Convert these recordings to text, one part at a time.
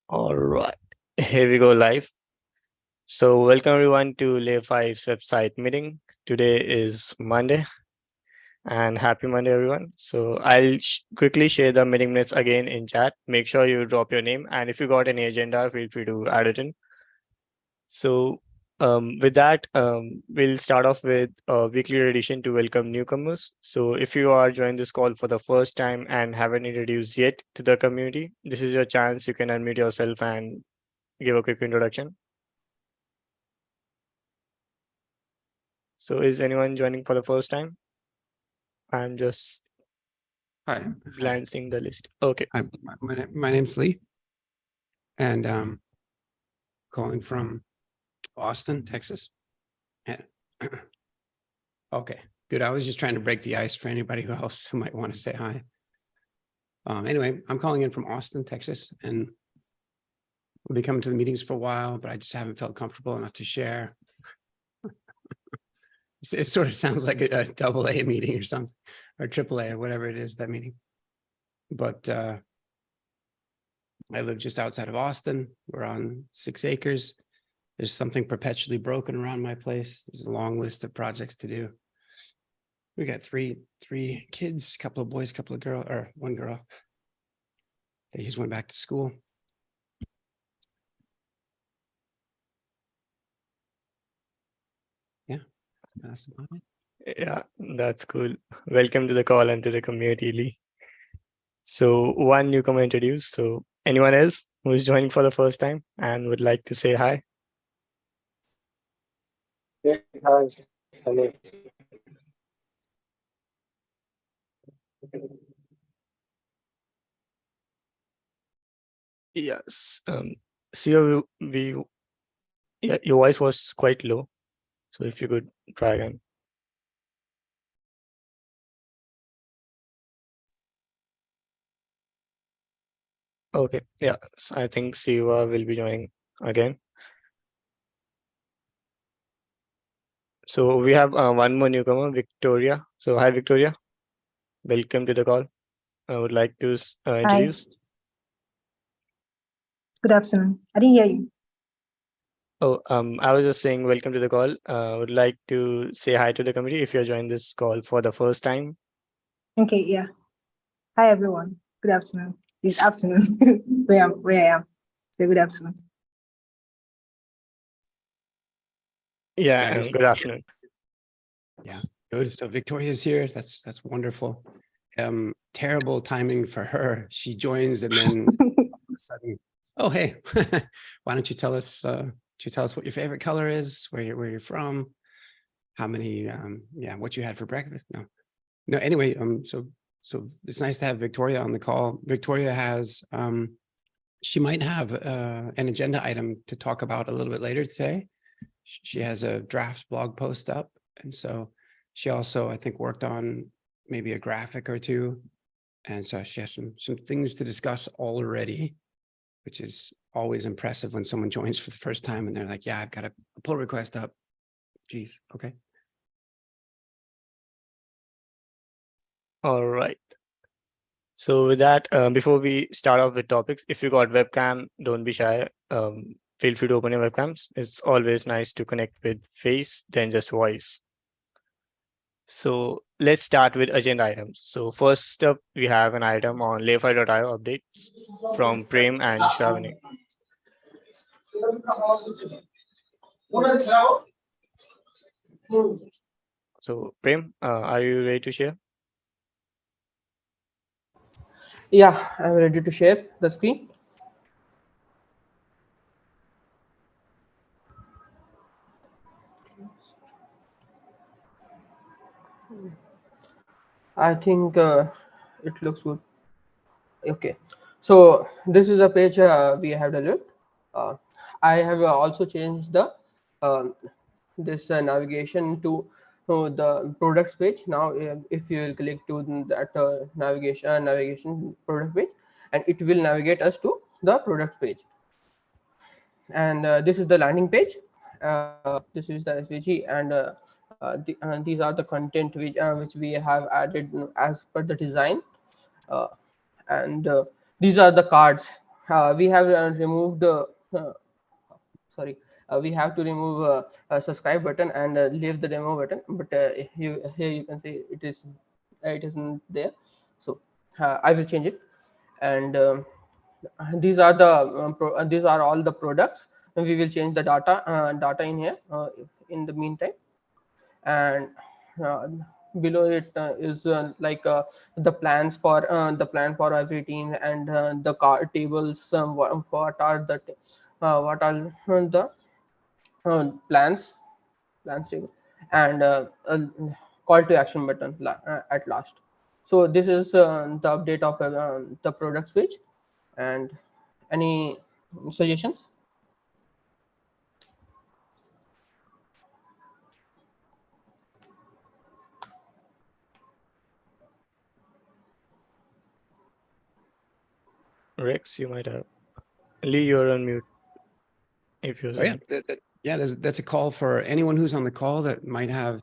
All right, here we go live. So, welcome everyone to Layer 5's website meeting. Today is Monday, and happy Monday, everyone. So, I'll quickly share the meeting minutes again in chat. Make sure you drop your name, and if you got any agenda, feel free to add it in. So, with that, we'll start off with a weekly edition to welcome newcomers. So, if you are joining this call for the first time and haven't introduced yet to the community, this is your chance. You can unmute yourself and give a quick introduction. So is anyone joining for the first time? I'm just glancing the list. Okay. Hi, my name's Lee, and calling from Austin, Texas. And okay, good. I was just trying to break the ice for anybody else who might want to say hi. Anyway, I'm calling in from Austin, Texas, and we'll be coming to the meetings for a while, but I just haven't felt comfortable enough to share. It sort of sounds like a AA meeting or something, or AAA or whatever it is, that meeting. But I live just outside of Austin. We're on 6 acres. There's something perpetually broken around my place. There's a long list of projects to do. We got three kids, a couple of boys, a couple of girls, or one girl. They just went back to school. Yeah, that's about it. Yeah, that's cool. Welcome to the call and to the community, Lee. So one newcomer introduced. So anyone else who is joining for the first time and would like to say hi? Hey, hi. Hello. Yes. So yeah, your voice was quite low. So if you could try again. Okay. Yeah. So I think Siva will be joining again. So we have one more newcomer, Victoria. So hi, Victoria. Welcome to the call. I would like to introduce. Hi. Good afternoon. I didn't hear you. Oh, I was just saying welcome to the call. I would like to say hi to the committee if you're joining this call for the first time. Okay, yeah. Hi everyone. Good afternoon. This afternoon where I am. So good afternoon. Yeah, Nice. good afternoon. Yeah, good. So Victoria's here. That's wonderful. Terrible timing for her. She joins and then all of a sudden, oh hey, why don't you tell us? What your favorite color is, where you're from, how many, what you had for breakfast? No. Anyway, so it's nice to have Victoria on the call. Victoria has, she might have an agenda item to talk about a little bit later today. She has a draft blog post up, and so she also, I think, worked on maybe a graphic or two, and so she has some things to discuss already, which is always impressive when someone joins for the first time and they're like, yeah, I've got a pull request up. Geez, okay. All right. So with that, before we start off with topics, if you got webcam, don't be shy. Feel free to open your webcams. It's always nice to connect with face than just voice. So let's start with agenda items. So first up, we have an item on Layer5.io updates from Prem and Shravani. So Prem, are you ready to share? Yeah, I'm ready to share the screen. I think it looks good. Okay, so this is the page we have developed. I have also changed the this navigation to the products page. Now, if you will click to that navigation product page, and it will navigate us to the product page. And this is the landing page. This is the SVG, and these are the content which we have added as per the design, and these are the cards we have removed sorry, we have to remove a subscribe button and leave the demo button, but here you can see it isn't there. So I will change it. And these are the these are all the products. We will change the data in here in the meantime. And uh, below it is the plan for every team, and the tables, what are the plans table, and call to action button at last. So this is the update of the products page. And any suggestions? Rex, you might have. Lee, you're on mute. If you're Oh yeah, saying. that's a call for anyone who's on the call that might have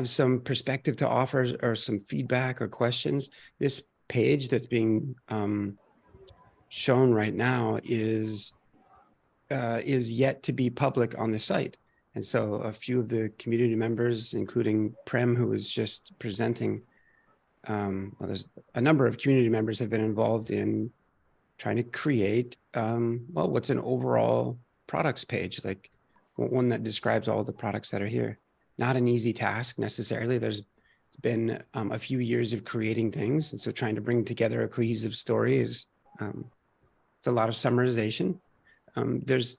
some perspective to offer or some feedback or questions. This page that's being shown right now is yet to be public on the site. And so a few of the community members, including Prem, who was just presenting, well, there's a number of community members have been involved in trying to create, well, what's an overall products page, like one that describes all the products that are here. Not an easy task necessarily. There's been a few years of creating things. And so trying to bring together a cohesive story is, it's a lot of summarization. There's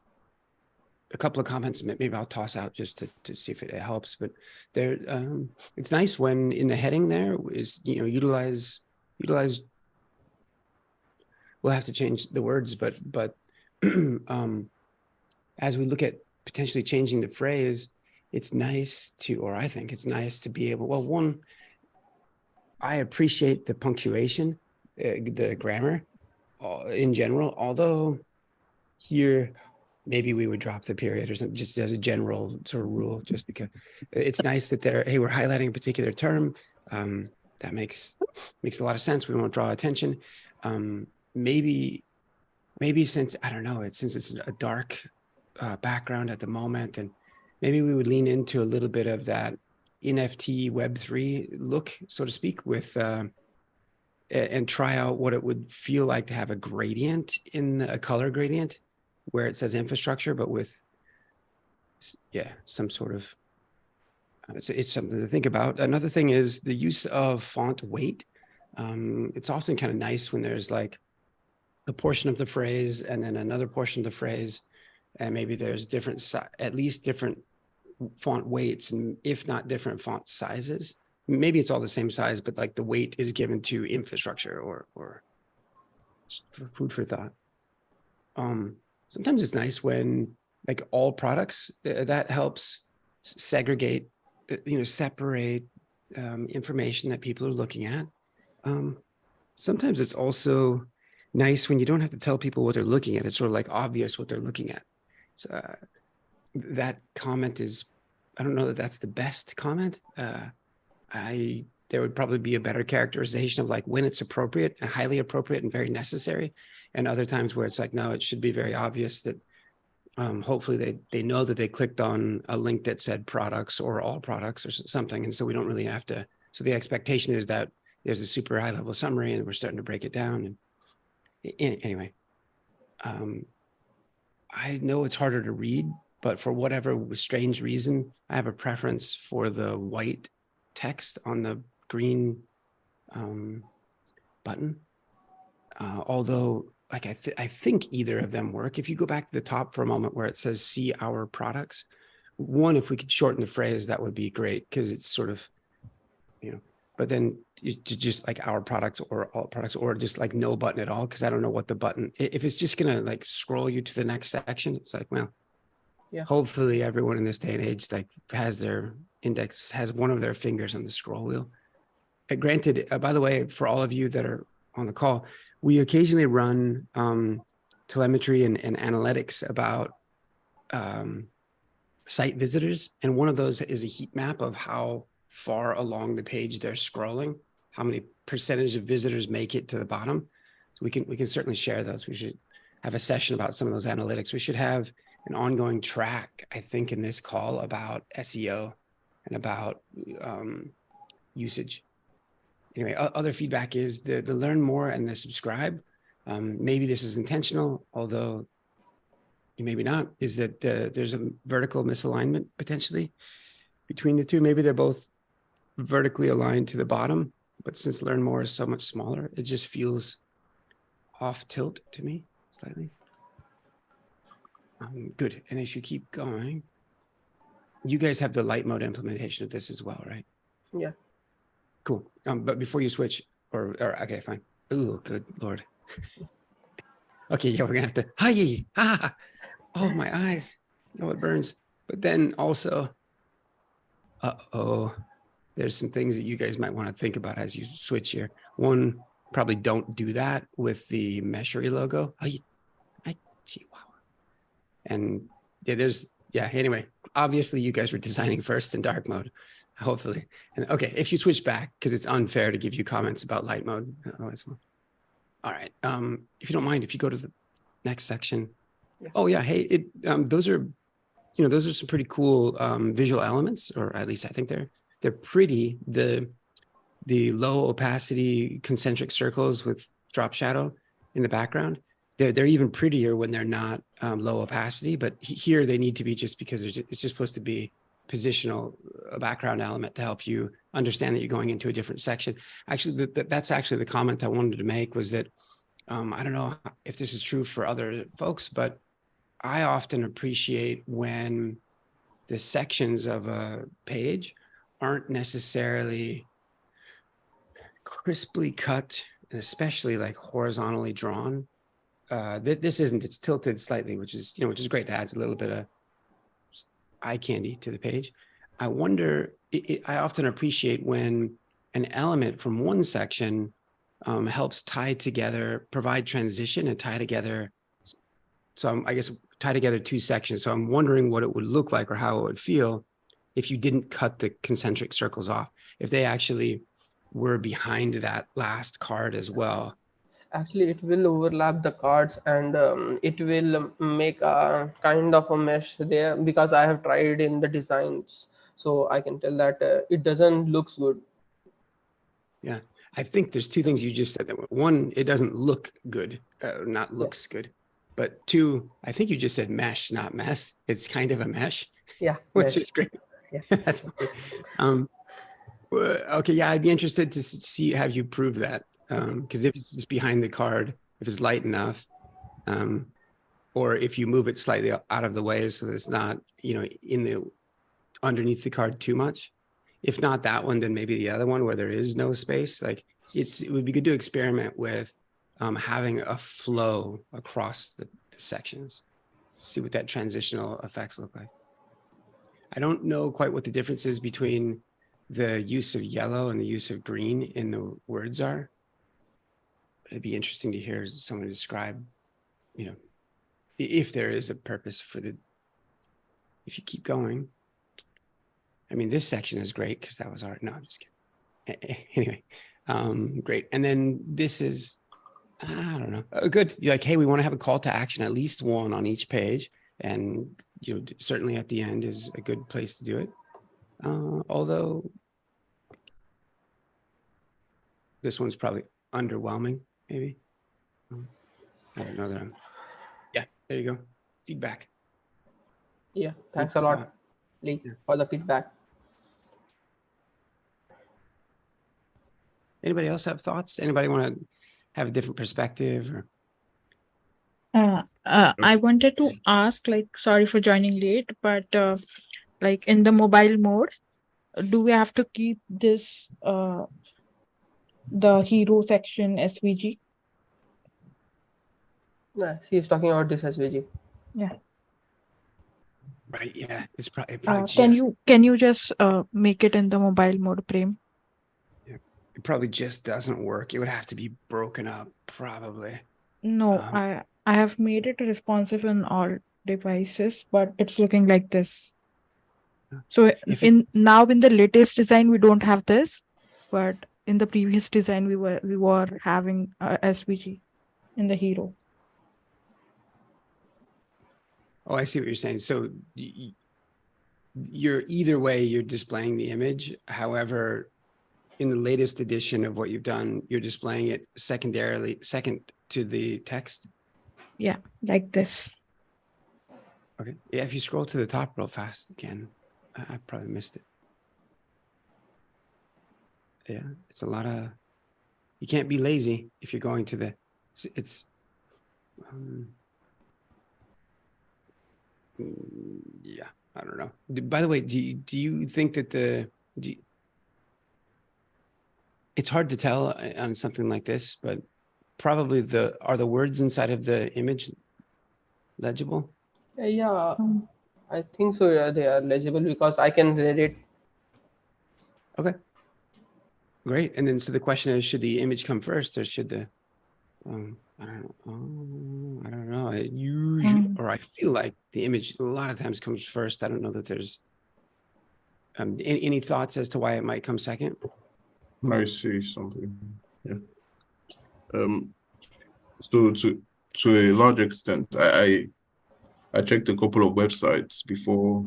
a couple of comments maybe I'll toss out just to see if it helps, but there, it's nice when in the heading there is, you know, utilize, we'll have to change the words, but as we look at potentially changing the phrase, it's nice to, or I think it's nice to be able, well, one, I appreciate the punctuation, the grammar in general, although here, maybe we would drop the period or something, just as a general sort of rule, just because it's nice that they're, hey, we're highlighting a particular term. That makes a lot of sense. We won't draw attention. Maybe since, I don't know, since it's a dark background at the moment, and maybe we would lean into a little bit of that NFT Web3 look, so to speak, with and try out what it would feel like to have a gradient in a color gradient where it says infrastructure, but with, yeah, some sort of, it's something to think about. Another thing is the use of font weight. It's often kind of nice when there's like a portion of the phrase and then another portion of the phrase, and maybe there's different, at least different font weights, and if not different font sizes. Maybe it's all the same size, but like the weight is given to infrastructure or food for thought. Sometimes it's nice when like all products, that helps segregate, you know, separate information that people are looking at. Sometimes it's also nice when you don't have to tell people what they're looking at. It's sort of like obvious what they're looking at. So that comment is, I don't know that that's the best comment. There would probably be a better characterization of like when it's appropriate and highly appropriate and very necessary, and other times where it's like, no, it should be very obvious that hopefully they know that they clicked on a link that said products or all products or something. And so we don't really have to, so the expectation is that there's a super high level summary and we're starting to break it down. And anyway, I know it's harder to read, but for whatever strange reason, I have a preference for the white text on the green button. Although, like I think either of them work. If you go back to the top for a moment where it says "see our products," one, if we could shorten the phrase, that would be great, because it's sort of, you know. But then just like our products or all products, or just like no button at all, because I don't know what the button. If it's just gonna like scroll you to the next section, it's like, well, Yeah. hopefully everyone in this day and age like has their index, has one of their fingers on the scroll wheel. Granted, by the way, for all of you that are on the call, we occasionally run telemetry and analytics about site visitors. And one of those is a heat map of how far along the page they're scrolling, how many percentage of visitors make it to the bottom. So we can certainly share those. We should have a session about some of those analytics. We should have an ongoing track, I think, in this call about SEO and about usage. Anyway, other feedback is the learn more and the subscribe. Maybe this is intentional, although maybe not, is that there's a vertical misalignment potentially between the two. Maybe they're both vertically aligned to the bottom, but since learn more is so much smaller, it just feels off tilt to me slightly. Good. And as you keep going, you guys have the light mode implementation of this as well, right? Yeah. Cool. But before you switch, or okay, fine. Ooh, good Lord. Okay, yeah, we're gonna have to. Hi, oh my eyes. Oh, it burns. But then also, there's some things that you guys might want to think about as you switch here. One, probably don't do that with the Meshery logo. And yeah, anyway, obviously you guys were designing first in dark mode, hopefully. And okay, if you switch back, because it's unfair to give you comments about light mode. Otherwise, well. All right. If you don't mind, if you go to the next section. Yeah. Oh yeah, hey, those are some pretty cool visual elements, or at least I think they're pretty. The low opacity concentric circles with drop shadow in the background. They're even prettier when they're not low opacity, but here they need to be just because it's just supposed to be positional, a background element to help you understand that you're going into a different section. Actually, that's actually the comment I wanted to make, was that I don't know if this is true for other folks, but I often appreciate when the sections of a page aren't necessarily crisply cut, and especially like horizontally drawn. This isn't, it's tilted slightly, which is great. It adds a little bit of eye candy to the page. I wonder, I often appreciate when an element from one section helps tie together, provide transition and tie together. So I guess tie together two sections. So I'm wondering what it would look like or how it would feel if you didn't cut the concentric circles off, if they actually were behind that last card as well. Actually, it will overlap the cards, and it will make a kind of a mesh there, because I have tried in the designs, so I can tell that it doesn't looks good. Yeah, I think there's two things you just said. That one, it doesn't look good, not looks good. But two, I think you just said mesh, not mess. It's kind of a mesh. Yeah, which mesh. is great. Yeah. That's okay. Yeah, I'd be interested to see, have you prove that. Because if it's just behind the card, if it's light enough, or if you move it slightly out of the way so that it's not, in the underneath the card too much. If not that one, then maybe the other one where there is no space. Like it would be good to experiment with having a flow across the sections. See what that transitional effects look like. I don't know quite what the difference is between the use of yellow and the use of green in the words are. It'd be interesting to hear someone describe, if there is a purpose for if you keep going. I mean, this section is great because that was art. No, I'm just kidding. Anyway, great. And then this is, I don't know, good. You're like, hey, we want to have a call to action, at least one on each page. And, certainly at the end is a good place to do it. Although this one's probably underwhelming, maybe. I don't know that yeah, there you go. Feedback. Yeah, thanks a lot, Lee, for the feedback. Anybody else have thoughts? Anybody want to have a different perspective? Or? I wanted to ask, sorry for joining late, but in the mobile mode, do we have to keep this the hero section SVG? Yeah, she's talking about this SVG. Yeah. Right. Yeah. It's probably. Can you just make it in the mobile mode, Prem? Yeah, it probably just doesn't work. It would have to be broken up, probably. No, I have made it responsive in all devices, but it's looking like this. So now in the latest design we don't have this, but in the previous design we were having SVG. in the hero. Oh, I see what you're saying. So you're either way, you're displaying the image. However, in the latest edition of what you've done, you're displaying it second to the text. Yeah, like this. Okay. Yeah, if you scroll to the top real fast again, I probably missed it. Yeah, it's a lot of, you can't be lazy if you're going to the, yeah, I don't know. By the way, do you think that it's hard to tell on something like this, but probably are the words inside of the image legible? Yeah, I think so. Yeah, they are legible because I can read it. Okay. Great. And then, so the question is, should the image come first or should the, I don't know. I usually, or I feel like the image a lot of times comes first. I don't know that there's any thoughts as to why it might come second? I see something. Yeah. So to a large extent, I checked a couple of websites before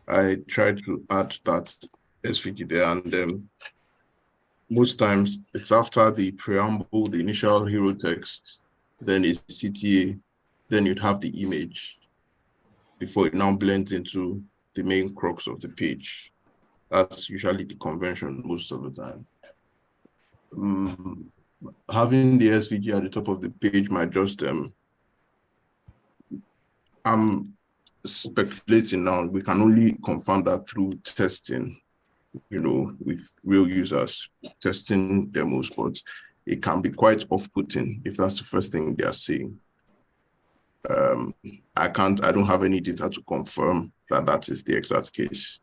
I tried to add that SVG there, and most times it's after the preamble, the initial hero text, then it's CTA, then you'd have the image before it now blends into the main crux of the page. That's usually the convention most of the time. Having the SVG at the top of the page might just, I'm speculating now, we can only confirm that through testing, with real users, testing demos, but it can be quite off-putting if that's the first thing they are seeing. I don't have any data to confirm that is the exact case.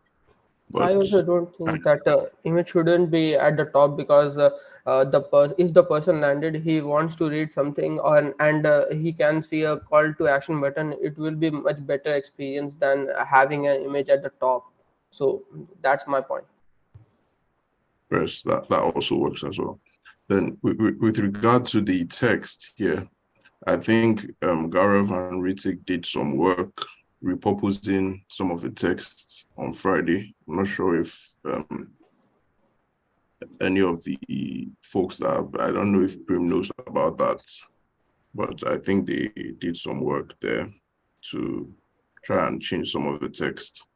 But I also don't think that image shouldn't be at the top because if the person landed, he wants to read something and he can see a call to action button, it will be much better experience than having an image at the top. So that's my point. Yes, that also works as well. Then with regard to the text here, I think Gaurav and Ritik did some work repurposing some of the texts on Friday. I'm not sure if any of the folks I don't know if Prim knows about that, but I think they did some work there to try and change some of the text,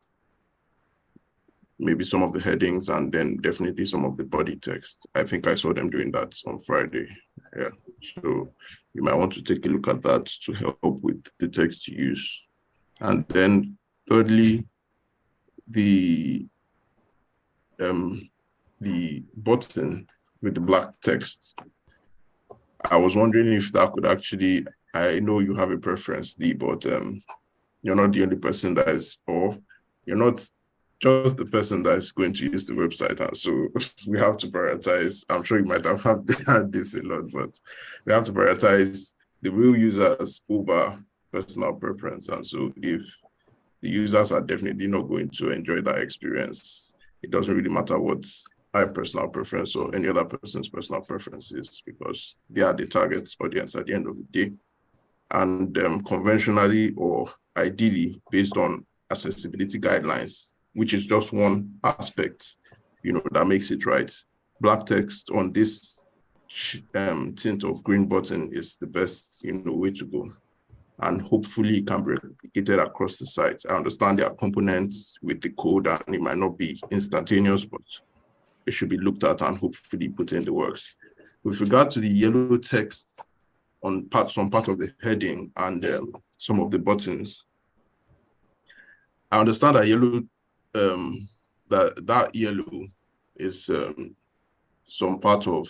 maybe some of the headings, and then definitely some of the body text. I think I saw them doing that on Friday. Yeah, so you might want to take a look at that to help with the text you use. And then thirdly, the button with the black text. I was wondering if that could actually, I know you have a preference, Lee, but you're not the only person that is, or you're not just the person that is going to use the website. And so we have to prioritize. I'm sure you might have had this a lot, but we have to prioritize the real users over personal preference. And so if the users are definitely not going to enjoy that experience, it doesn't really matter what my personal preference or any other person's personal preference is, because they are the target audience at the end of the day. And conventionally or ideally based on accessibility guidelines, which is just one aspect, that makes it right. Black text on this tint of green button is the best, way to go. And hopefully it can be replicated across the site. I understand there are components with the code and it might not be instantaneous, but it should be looked at and hopefully put in the works. With regard to the yellow text on some part of the heading and some of the buttons, I understand that yellow, that yellow is some part of,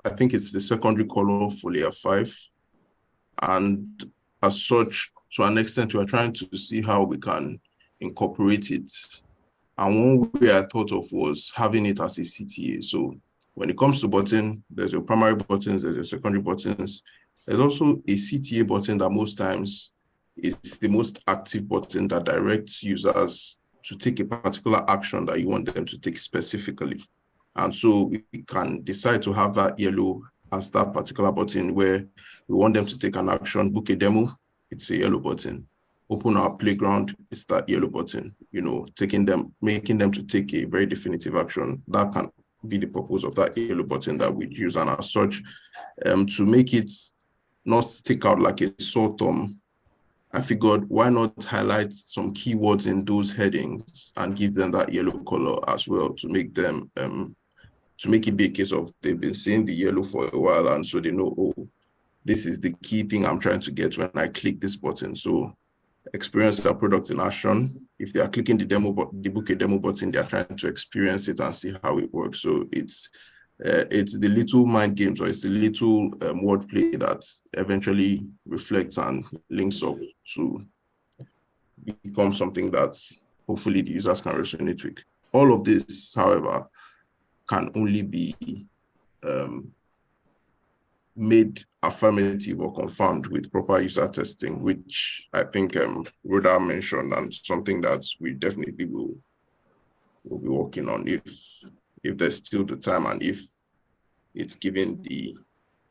I think it's the secondary color for layer 5. And as such, to an extent, we are trying to see how we can incorporate it. And one way I thought of was having it as a CTA. So when it comes to button, there's your primary buttons, there's your secondary buttons. There's also a CTA button that most times is the most active button that directs users to take a particular action that you want them to take specifically. And so we can decide to have that yellow as that particular button where we want them to take an action, book a demo, it's a yellow button. Open our playground, it's that yellow button, you know, making them to take a very definitive action. That can be the purpose of that yellow button that we use. And as such, to make it not stick out like a sore thumb, I figured why not highlight some keywords in those headings and give them that yellow color as well to make them, to make it be a case of they've been seeing the yellow for a while, and so they know, oh, this is the key thing I'm trying to get when I click this button. So experience their product in action. If they are clicking the book a demo button, they are trying to experience it and see how it works. So it's the little mind games, or it's the little wordplay that eventually reflects and links up to become something that hopefully the users can resonate with. All of this, however, can only be made affirmative or confirmed with proper user testing, which I think Rhoda mentioned, and something that we definitely will be working on if there's still the time, and if it's given the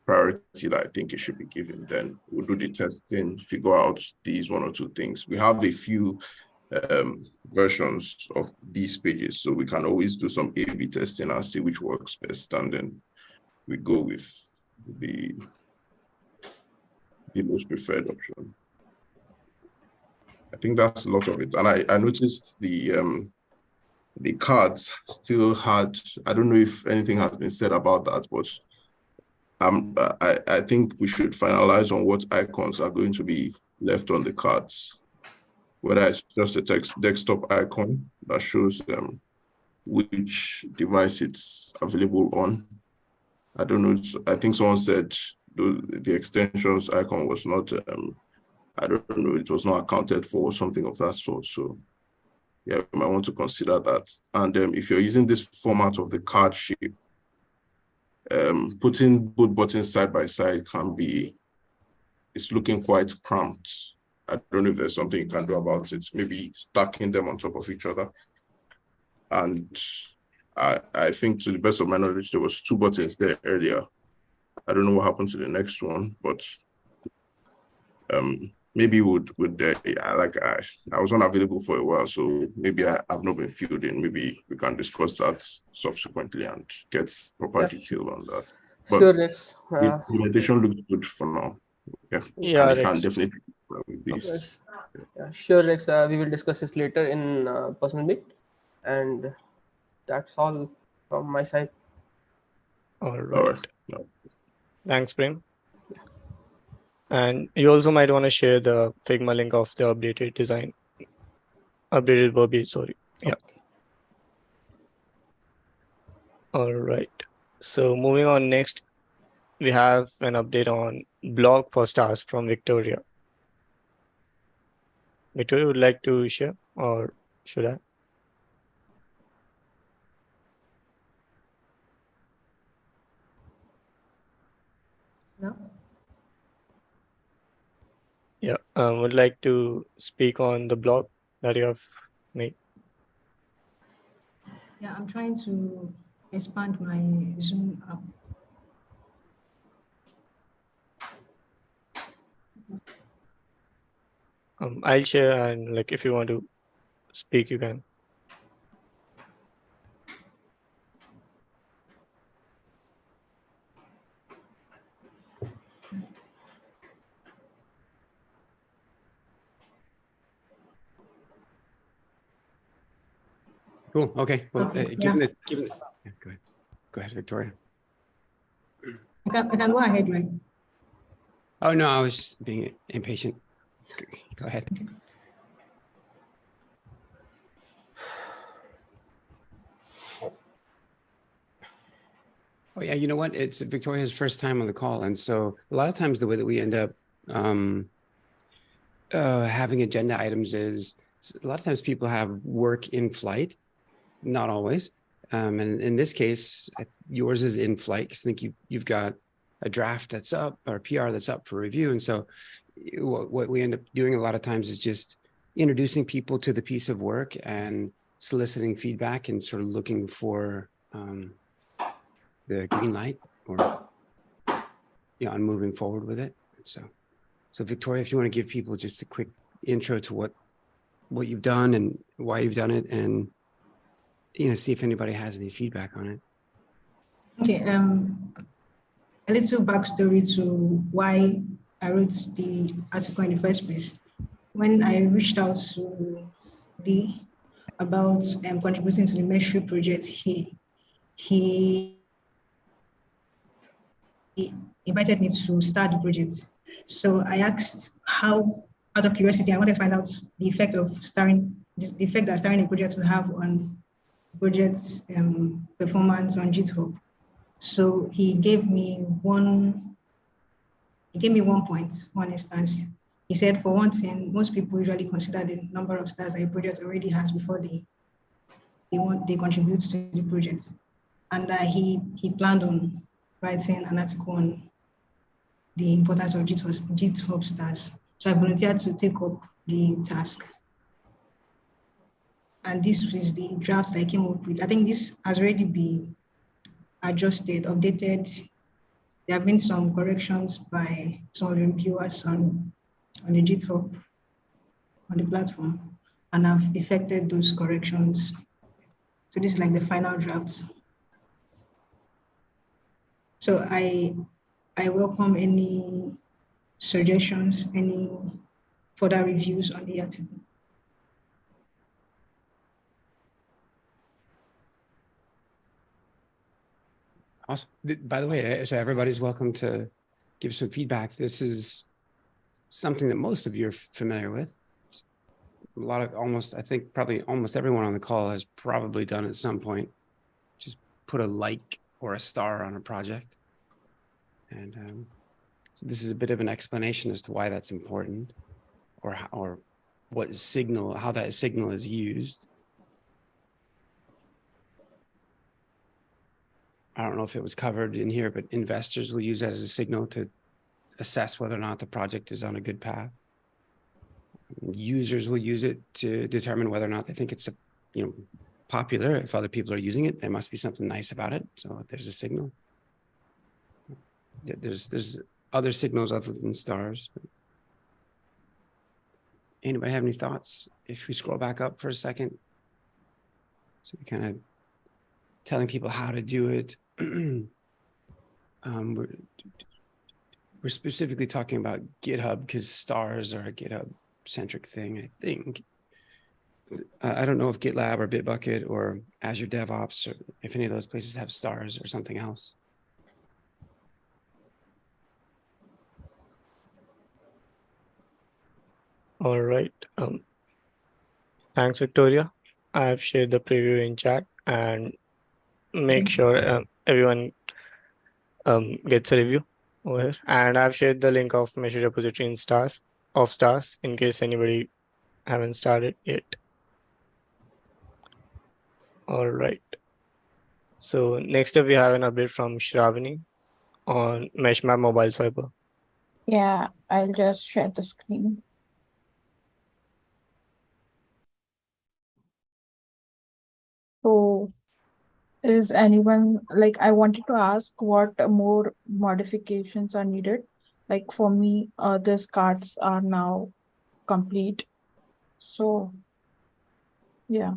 priority that I think it should be given, then we'll do the testing, figure out these one or two things. We have a few versions of these pages, so we can always do some A/B testing and see which works best, and then we go with the most preferred option. I think that's a lot of it. And I noticed the cards still had, I don't know if anything has been said about that, but I think we should finalize on what icons are going to be left on the cards, whether it's just a desktop icon that shows which device it's available on. I don't know. I think someone said the extensions icon was not, I don't know, it was not accounted for or something of that sort. So yeah, you might want to consider that. And if you're using this format of the card shape, putting both buttons side by side it's looking quite cramped. I don't know if there's something you can do about it, maybe stacking them on top of each other. And I think, to the best of my knowledge, there was 2 buttons there earlier. I don't know what happened to the next one, but maybe I was unavailable for a while, so maybe I have not been filled in. Maybe we can discuss that subsequently and get proper detail on that. But sure, Rex. the implementation looks good for now. Yeah, and it can Rex. definitely with these. Yeah, sure, Rex. We will discuss this later in personal meet, and that's all from my side. All All right. right. No. Thanks, Prem. And you also might want to share the Figma link of the updated verbiage, sorry. Yeah. All right. So moving on, next, we have an update on blog for stars from Victoria. Victoria, would like to share, or should I? No? Yeah, would like to speak on the blog that you have made. Yeah, I'm trying to expand my Zoom app. I'll share, and like if you want to speak, you can. Cool. Okay. Well, Okay, given yeah. it, yeah, go ahead, Victoria. I can go ahead, right? Oh no, I was just being impatient. Go ahead. Oh yeah, you know what? It's Victoria's first time on the call, and so a lot of times the way that we end up having agenda items is a lot of times people have work in flight, not always. And in this case, yours is in flight because I think you've got a draft that's up or a PR that's up for review, and so what we end up doing a lot of times is just introducing people to the piece of work and soliciting feedback and sort of looking for the green light or on moving forward with it. So Victoria, if you want to give people just a quick intro to what you've done and why you've done it, and see if anybody has any feedback on it. Okay, a little backstory to why I wrote the article in the first place. When I reached out to Lee about contributing to the Mesh3 project, he invited me to start the project. So I asked how, out of curiosity, I wanted to find out the effect that starting a project will have on project's performance on GitHub. So he gave me one point, one instance. He said, for one thing, most people usually consider the number of stars that a project already has before they contribute to the project. And he planned on writing an article on the importance of GitHub stars. So I volunteered to take up the task. And this was the draft that I came up with. I think this has already been adjusted, updated. There have been some corrections by some of the reviewers on the GitHub, on the platform, and I've effected those corrections. So this is like the final draft. So I welcome any suggestions, any further reviews on the article. Awesome. By the way, so everybody's welcome to give some feedback. This is something that most of you are familiar with. I think probably almost everyone on the call has probably done at some point. Just put a like or a star on a project. And so this is a bit of an explanation as to why that's important, or how that signal is used. I don't know if it was covered in here, but investors will use that as a signal to assess whether or not the project is on a good path. Users will use it to determine whether or not they think it's popular. If other people are using it, there must be something nice about it. So there's a signal. There's other signals other than stars. Anybody have any thoughts? If we scroll back up for a second, so we kind of telling people how to do it. We're specifically talking about GitHub because stars are a GitHub-centric thing, I think. I don't know if GitLab or Bitbucket or Azure DevOps, or if any of those places have stars or something else. All right. Thanks, Victoria. I've shared the preview in chat, and make sure everyone gets a review over here. And I've shared the link of Mesh repository in stars in case anybody haven't started yet. All right. So next up, we have an update from Shravani on MeshMap mobile swiper. Yeah, I'll just share the screen. So is anyone, I wanted to ask what more modifications are needed. Like for me, these cards are now complete. So yeah,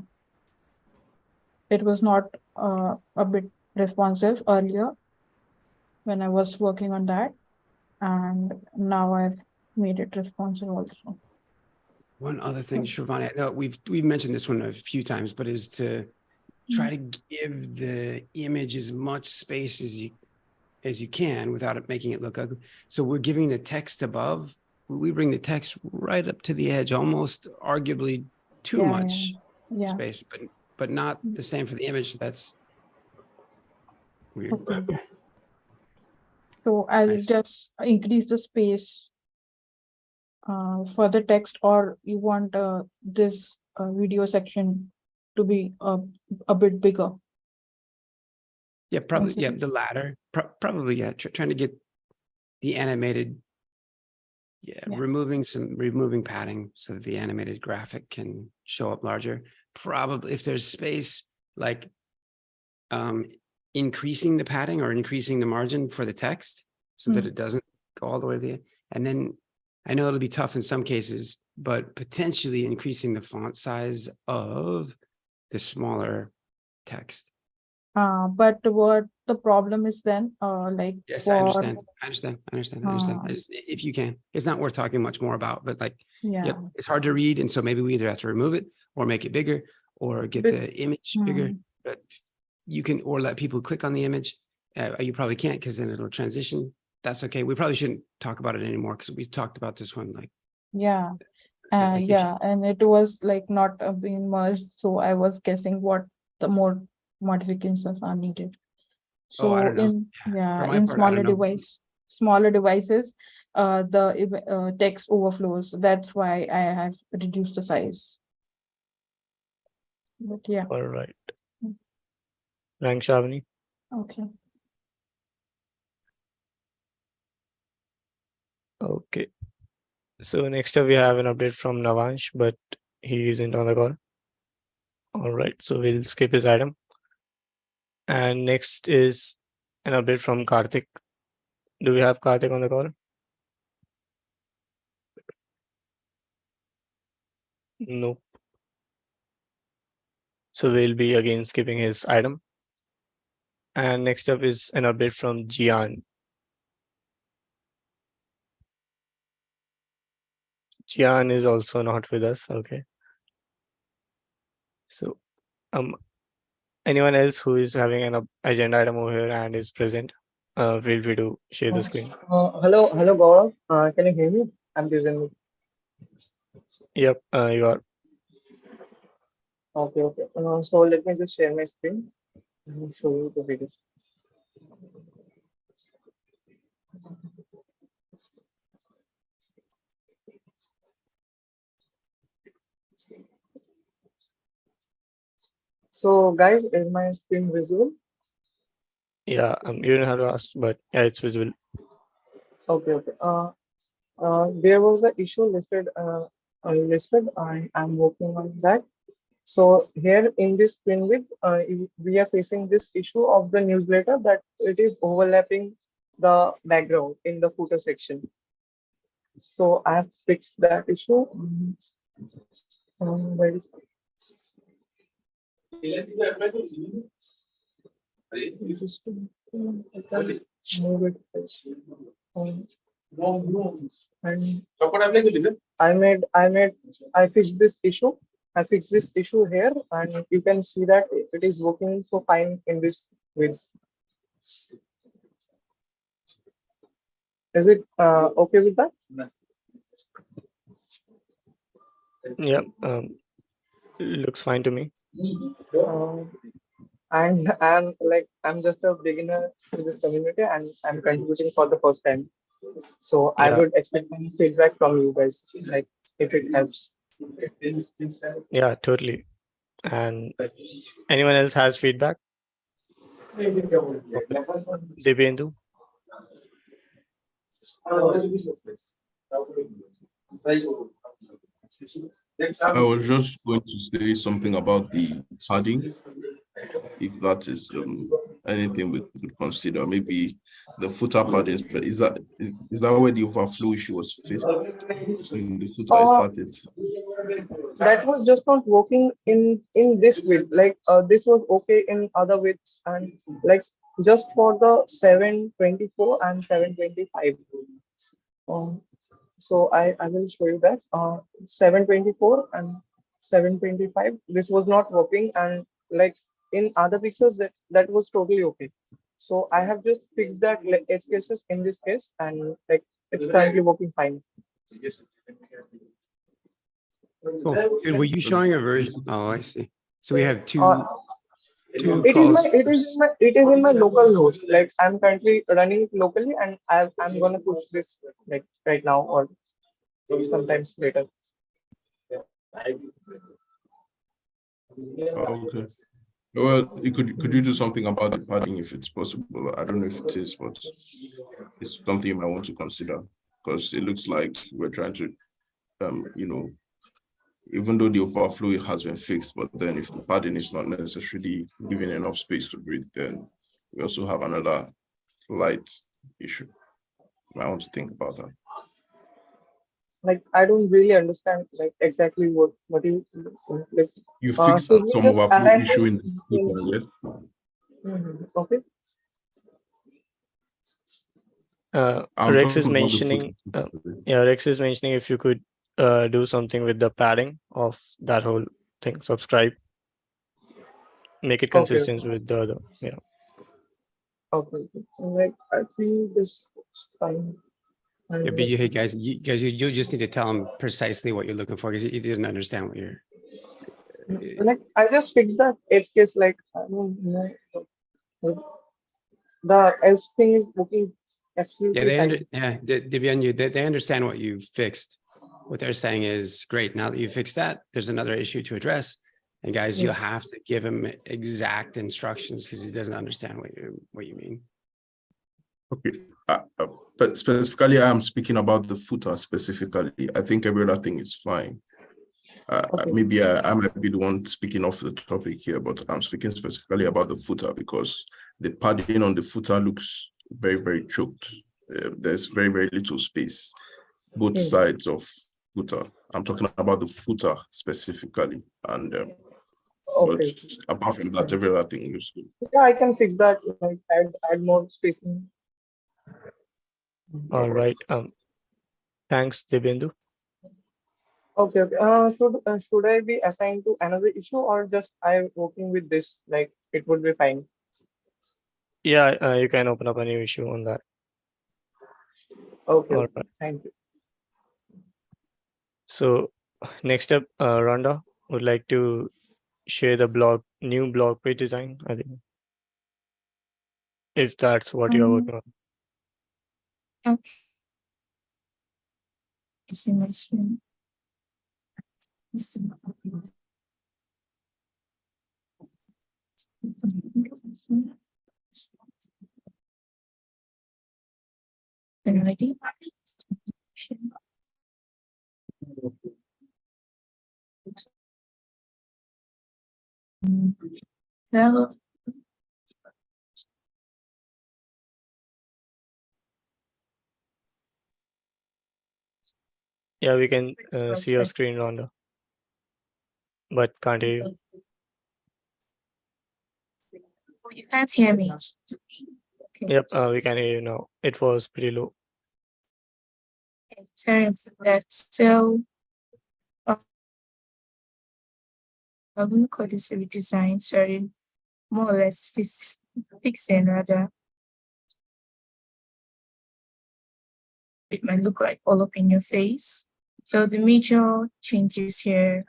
it was not a bit responsive earlier when I was working on that. And now I've made it responsive also. One other thing, Shravani, I know we've mentioned this one a few times, but is to try to give the image as much space as you can without it making it look ugly. So we're giving the text above. We bring the text right up to the edge, almost arguably too much space, but not the same for the image. That's weird. Okay. So I'll just increase the space for the text, or you want this video section to be a bit bigger? Yeah, probably. Yeah, the latter. Probably. Yeah, trying to get the animated. Yeah, removing padding so that the animated graphic can show up larger. Probably, if there's space, like increasing the padding or increasing the margin for the text, so that it doesn't go all the way to the end. And then I know it'll be tough in some cases, but potentially increasing the font size of the smaller text. But what the problem is then, like Yes, for I understand. I just, if you can, it's not worth talking much more about, but like, yeah. yep, it's hard to read. And so maybe we either have to remove it or make it bigger or get But- the image bigger, but you can, or let people click on the image. You probably can't because then it'll transition. That's okay. We probably shouldn't talk about it anymore because we've talked about this one. Like, Yeah. like if you- Yeah, and it was like not being merged, so I was guessing what the more modifications are needed. Oh, I So don't know. in For my in part, I don't know. smaller devices, the text overflows. That's why I have reduced the size. But yeah, All right. Rank Shavani. okay. Okay. So next up we have an update from Navansh, but he isn't on the call. All right, so we'll skip his item. And next is an update from Karthik. Do we have Karthik on the call? Nope. So we'll be again skipping his item. And next up is an update from Jian. Jian is also not with us. Okay. So, anyone else who is having an agenda item over here and is present, feel free to share the screen. Hello, Gaurav. Can you hear me? I'm present. Yep, you are. Okay. So let me just share my screen and show you the video. So guys, is my screen visible? Yeah, you don't have to ask, but yeah, it's visible. Okay. There was an issue listed. I'm working on that. So here in this screen width, we are facing this issue of the newsletter that it is overlapping the background in the footer section. So I have fixed that issue. Where is move it. And I fixed this issue. I fixed this issue here, and you can see that it is working so fine in this width. Is it okay with that? Yep, looks fine to me. And I'm just a beginner in this community, and I'm contributing for the first time. So I Yeah. would expect any feedback from you guys, like if it helps. Yeah, totally. And anyone else has feedback? Debyendu? I was just going to say something about the padding, if that is anything we could consider. Maybe the footer padding, but is that where the overflow issue was fixed? In the footer it started. That was just not working in this width. Like this was okay in other widths, and like just for the 724 and 725. So I will show you that 724 and 725. This was not working, and like in other pixels that was totally okay. So I have just fixed that edge cases in this case, and like it's currently working fine. Cool. And were you showing a version? Oh, I see. So we have two It calls. is in my local host. Like I'm currently running it locally, and I'm gonna push this like right now or sometimes later. Okay. Well, could you do something about the padding if it's possible? I don't know if it is, but it's something you might want to consider, because it looks like we're trying to, even though the overflow has been fixed, but then if the padding is not necessarily giving enough space to breathe, then we also have another slight issue. I want to think about that. Like, I don't really understand like exactly what you like. You fixed Should we some just overflow align issue this? in the footer, yes? Okay. I'm Rex is talking about the mentioning, footer. yeah, Rex is mentioning if you could do something with the padding of that whole thing, subscribe, make it Okay. consistent with the other. Yeah. Okay. Like, I think this is fine. And Yeah, but hey guys, you just need to tell him precisely what you're looking for because he didn't understand what you're. like, I just fixed that edge case. Like, I don't know. Like, the else thing is looking Yeah, absolutely fine. they understand what you fixed. What they're saying is, great, now that you fixed that, there's another issue to address. And guys, you have to give him exact instructions because he doesn't understand what you mean. Okay, but specifically, I'm speaking about the footer specifically. I think every other thing is fine. Okay. Maybe I might be the one speaking off the topic here, but I'm speaking specifically about the footer because the padding on the footer looks very, very choked. There's very, very little space, both sides of footer. I'm talking about the footer specifically, and but Okay. apart from that, every other thing looks good. Yeah, I can fix that. Like, add more spacing. All right. Thanks, Dibyendu. Okay. Should I be assigned to another issue or just I'm working with this? Like, it would be fine. Yeah, you can open up a new issue on that. Okay. All right. Thank you. So next up, Rhonda would like to share the new blog page design, I think, if that's what you're working on. Okay. See my screen. Ready? Now, Yeah, we can see your screen, Rhonda, but can't hear you. oh, you can't hear me. Okay. Yep, we can hear you now. It was pretty low. Sorry for that. So, I'm going to call this a redesign. Sorry, more or less fixing rather. It might look like all up in your face. So the major changes here.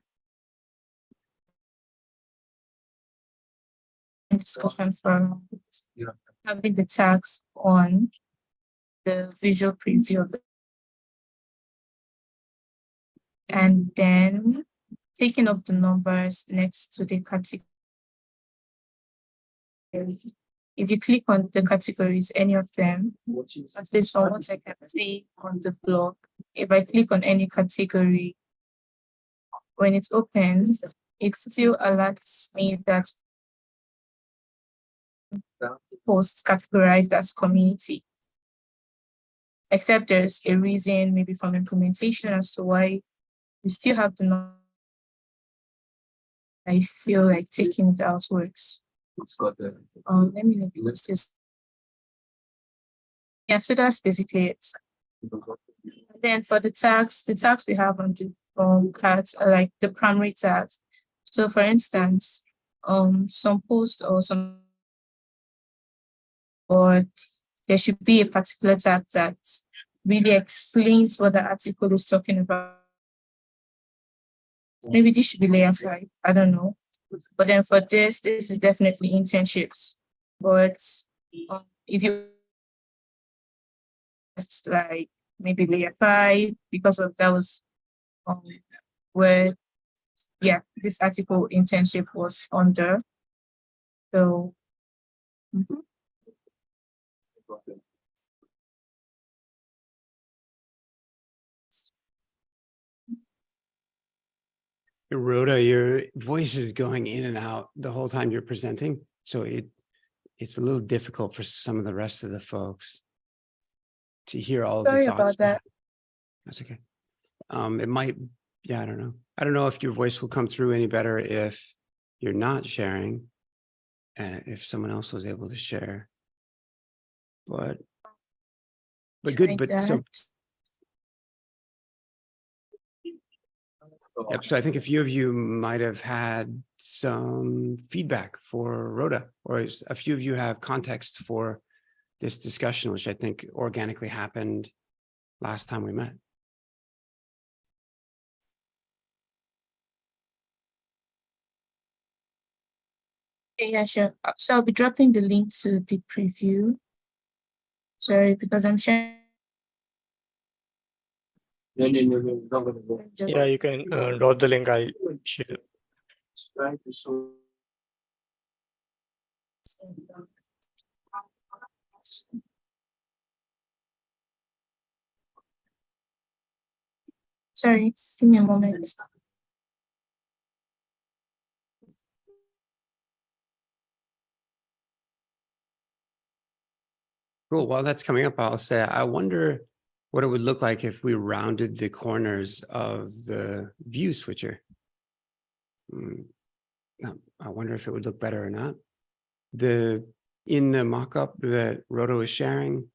Discussion from having the tags on the visual preview of and then taking off the numbers next to the category. If you click on the categories, any of them, at least from what I can see on the blog, if I click on any category, when it opens, it still alerts me that posts categorized as community. Except there's a reason, maybe from implementation, as to why we still have the number. I feel like taking it out works. Let me look at this. Yeah, so that's basically it. And then for the tags we have on the cards are like the primary tags. So for instance, some posts or some, but there should be a particular tag that really explains what the article is talking about. Maybe this should be layer 5. I don't know. But then for this is definitely internships. But if you like maybe layer 5, because of that was where this article internship was under. So Rhoda, your voice is going in and out the whole time you're presenting. So it's a little difficult for some of the rest of the folks. to hear all of the Sorry thoughts. about that. That's okay. It might, yeah, I don't know. I don't know if your voice will come through any better if you're not sharing and if someone else was able to share. But good, but so. Yep. So I think a few of you might have had some feedback for Rhoda, or a few of you have context for this discussion, which I think organically happened last time we met. Okay, yeah, sure. So I'll be dropping the link to the preview. Sorry, because I'm sharing. Yeah, you can drop the link. I'll share. Sorry, give me a moment. Cool. While that's coming up, I'll say, I wonder what it would look like if we rounded the corners of the view switcher. I wonder if it would look better or not. In the mock-up that Rhoda was sharing,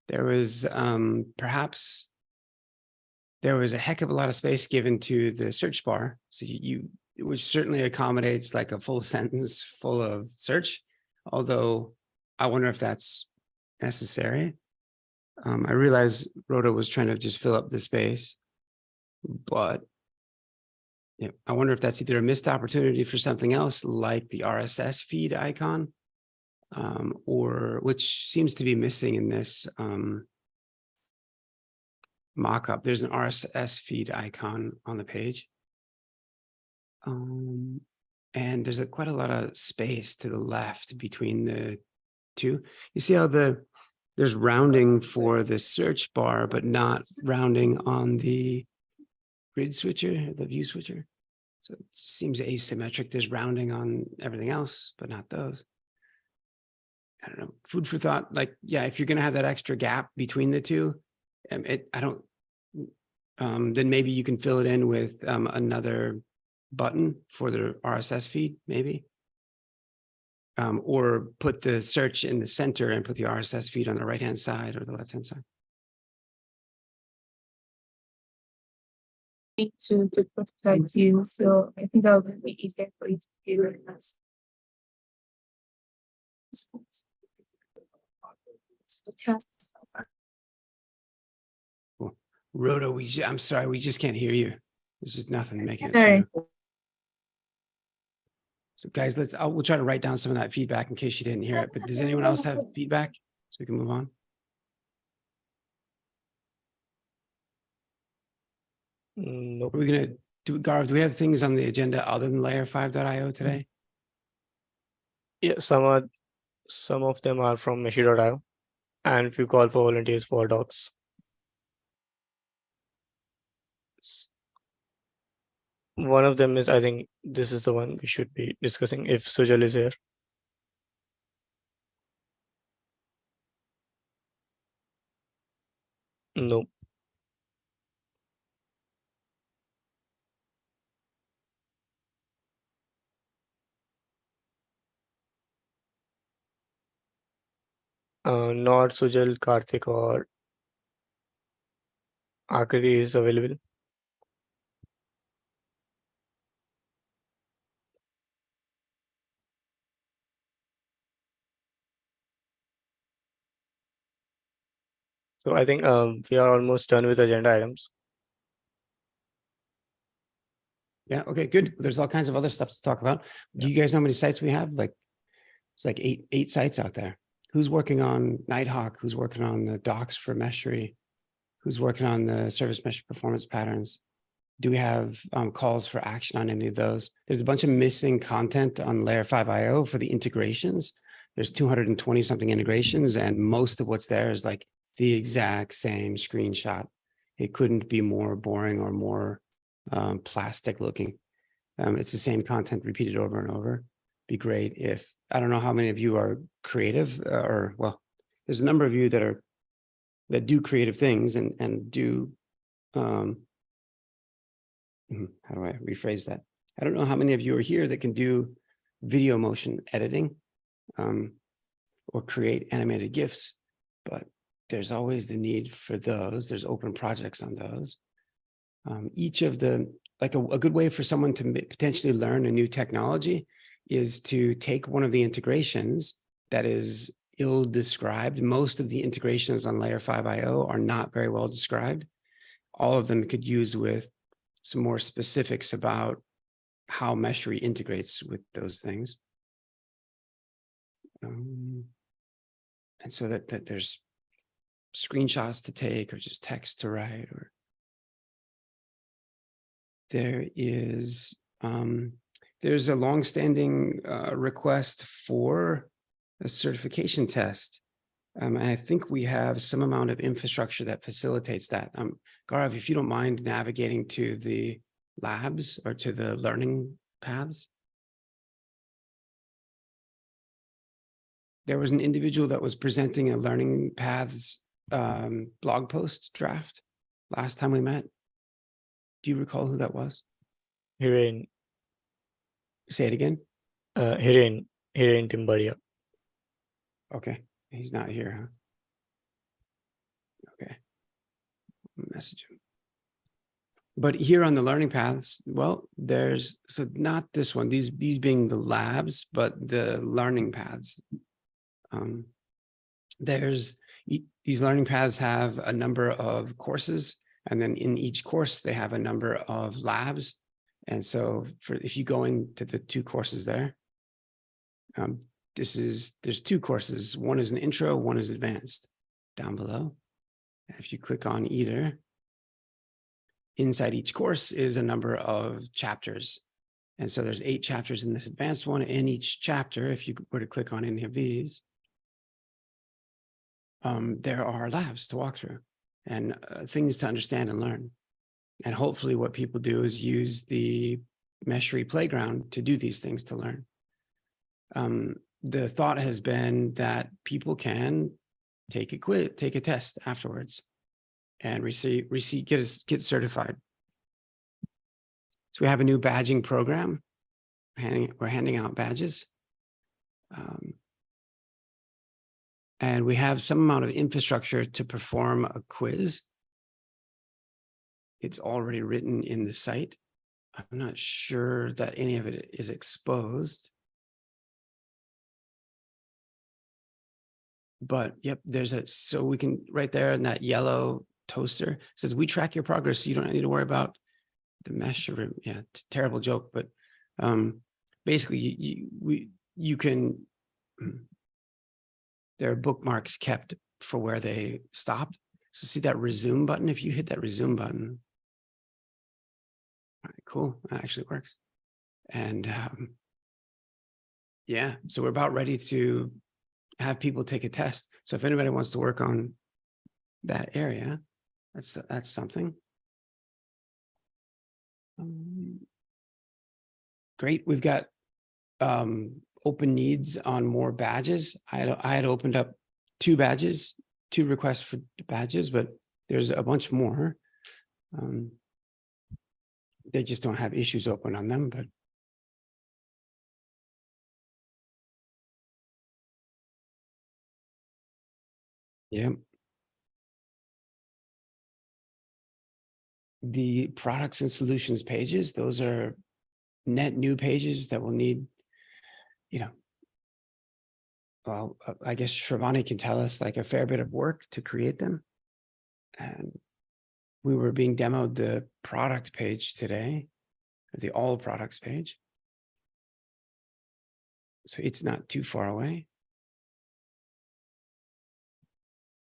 there was perhaps there was a heck of a lot of space given to the search bar. So which certainly accommodates like a full sentence full of search, although I wonder if that's necessary. I realize Rhoda was trying to just fill up the space, but yeah, I wonder if that's either a missed opportunity for something else like the RSS feed icon, or which seems to be missing in this mock-up. There's an RSS feed icon on the page. And there's quite a lot of space to the left between the two. You see how there's rounding for the search bar, but not rounding on the grid switcher, the view switcher. So it seems asymmetric. There's rounding on everything else, but not those. I don't know. Food for thought. Like, yeah, if you're going to have that extra gap between the two, then maybe you can fill it in with another button for the RSS feed, maybe. Or put the search in the center and put the RSS feed on the right-hand side or the left-hand side. To the prototype view, so I think that would be easier for you to do it. Cool. Rhoda, I'm sorry, we just can't hear you. There's just nothing making it Sorry. through. So guys, we'll try to write down some of that feedback in case you didn't hear it, but does anyone else have feedback so we can move on? Nope. Are we going to do, Gaurav, do we have things on the agenda other than layer5.io today? Yeah, some of them are from Meshi.io, and if you call for volunteers for docs. One of them is, I think this is the one we should be discussing if Sujal is here. No. Not Sujal, Karthik or Akriti is available. So I think we are almost done with agenda items. Yeah, okay, good. There's all kinds of other stuff to talk about. Do you guys know how many sites we have? Like, it's like eight sites out there. Who's working on Nighthawk? Who's working on the docs for Meshry? Who's working on the service mesh performance patterns? Do we have calls for action on any of those? There's a bunch of missing content on layer5.io for the integrations. There's 220 something integrations, and most of what's there is like the exact same screenshot. It couldn't be more boring or more plastic looking. It's the same content repeated over and over. Be great if, I don't know how many of you are creative well, there's a number of you that are that do creative things and do, how do I rephrase that? I don't know how many of you are here that can do video motion editing or create animated GIFs, but there's always the need for those. There's open projects on those. Each of the, like a good way for someone to potentially learn a new technology is to take one of the integrations that is ill described. Most of the integrations on Layer 5.io are not very well described. All of them could use with some more specifics about how Meshry integrates with those things. And so that there's screenshots to take or just text to write, or there is there's a longstanding request for a certification test. And I think we have some amount of infrastructure that facilitates that. Gaurav, if you don't mind navigating to the labs or to the learning paths. There was an individual that was presenting a learning paths blog post draft last time we met. Do you recall who that was? Hiren Say it again. Hiren Timbadia. Okay, he's not here, huh? Okay, message him. But here on the learning paths, well, there's, so not this one, these being the labs, but the learning paths. There's, these learning paths have a number of courses, and then in each course, they have a number of labs. And so if you go into the two courses there, there's two courses. One is an intro, one is advanced down below. If you click on either, inside each course is a number of chapters. And so there's 8 chapters in this advanced one. In each chapter, if you were to click on any of these, there are labs to walk through and things to understand and learn. And hopefully what people do is use the Meshry playground to do these things to learn. The thought has been that people can take a quiz, take a test afterwards and get certified. So we have a new badging program. We're handing out badges. And we have some amount of infrastructure to perform a quiz. It's already written in the site. I'm not sure that any of it is exposed. But yep, there's a, so we can, right there in that yellow toaster, says we track your progress, so you don't need to worry about the mesh. Yeah, terrible joke, but basically you can, there are bookmarks kept for where they stopped. So see that resume button? If you hit that resume button, all right, cool, that actually works. And yeah, so we're about ready to have people take a test. So if anybody wants to work on that area, that's something. Great, we've got open needs on more badges. I had opened up 2 badges, 2 requests for badges, but there's a bunch more. They just don't have issues open on them, but yeah. The products and solutions pages, those are net new pages that will need, you know, well, I guess Shravani can tell us like a fair bit of work to create them. And we were being demoed the product page today, the all products page. So it's not too far away.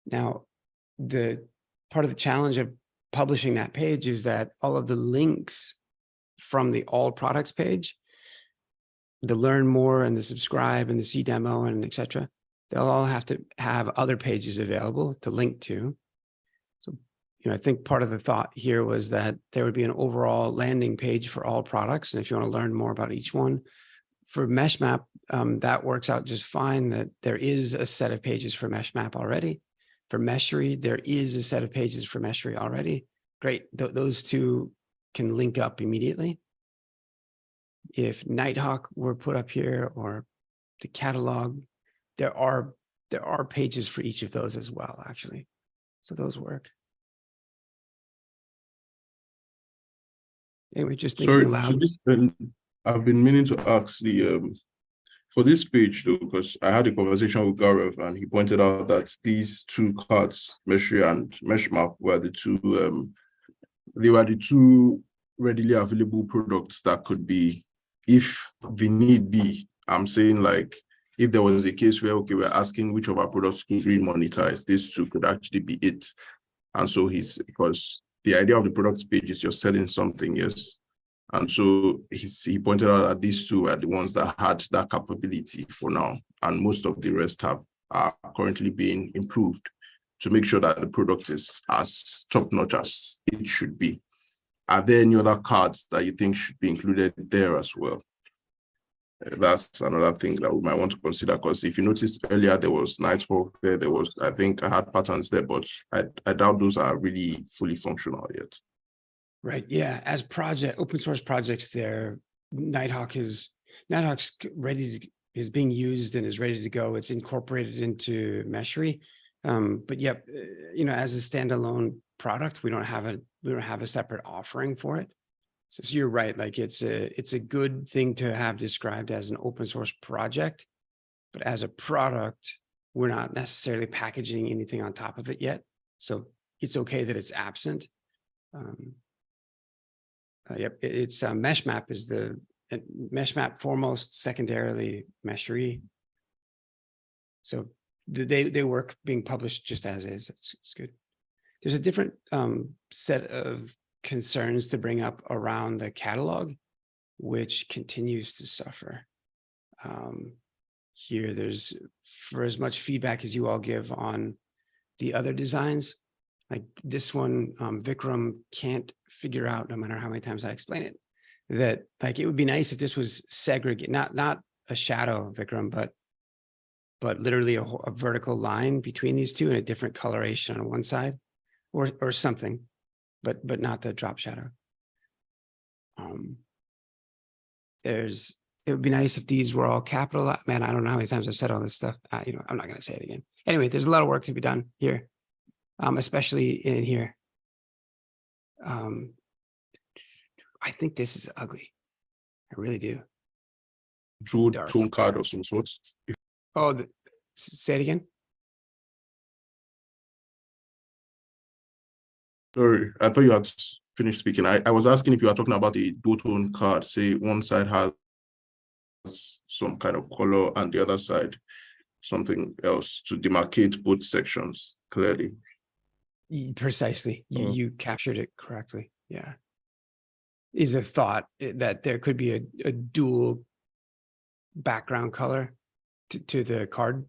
Now, the part of the challenge of publishing that page is that all of the links from the all products page, the learn more and the subscribe and the see demo and etc., they'll all have to have other pages available to link to. So, you know, I think part of the thought here was that there would be an overall landing page for all products. And if you want to learn more about each one, for MeshMap, that works out just fine, that there is a set of pages for MeshMap already. For Meshery, there is a set of pages for Meshery already. Great. Those two can link up immediately. If Nighthawk were put up here, or the catalog, there are pages for each of those as well, actually. So those work. Anyway, just thinking Sorry, aloud. I've been meaning to ask for this page though, because I had a conversation with Gaurav and he pointed out that these two cards, Meshery and Meshmap, were the two readily available products that could be, if the need be. I'm saying, like, if there was a case where, okay, we're asking which of our products could we monetize, these two could actually be it. And so because the idea of the products page is you're selling something, yes. And so he pointed out that these two are the ones that had that capability for now. And most of the rest are currently being improved to make sure that the product is as top-notch as it should be. Are there any other cards that you think should be included there as well? That's another thing that we might want to consider, because if you notice earlier, there was Nighthawk there, I think I had patterns there, but I doubt those are really fully functional yet. Right. Yeah. As open source projects there, Nighthawk's is being used and is ready to go. It's incorporated into Meshery. But yep, as a standalone product, we don't have a separate offering for it. So you're right. Like it's a good thing to have described as an open source project, but as a product, we're not necessarily packaging anything on top of it yet. So it's okay that it's absent. Yep, it's Meshmap is the Meshmap foremost, secondarily Meshery. So they work being published just as is. It's good. There's a different set of concerns to bring up around the catalog, which continues to suffer. Here, there's, for as much feedback as you all give on the other designs, like this one, Vikram can't figure out, no matter how many times I explain it, that like it would be nice if this was segregated, not a shadow, Vikram, but literally a vertical line between these two and a different coloration on one side, or something, but not the drop shadow. It would be nice if these were all capital. Man, I don't know how many times I've said all this stuff. I'm not going to say it again. Anyway, there's a lot of work to be done here, especially in here. I think this is ugly. I really do. Tool card of some sort. Oh, say it again. Sorry, I thought you had finished speaking. I was asking if you are talking about a duotone card. Say one side has some kind of color and the other side something else to demarcate both sections clearly. Precisely. You captured it correctly. Yeah. Is a thought that there could be a dual background color to the card.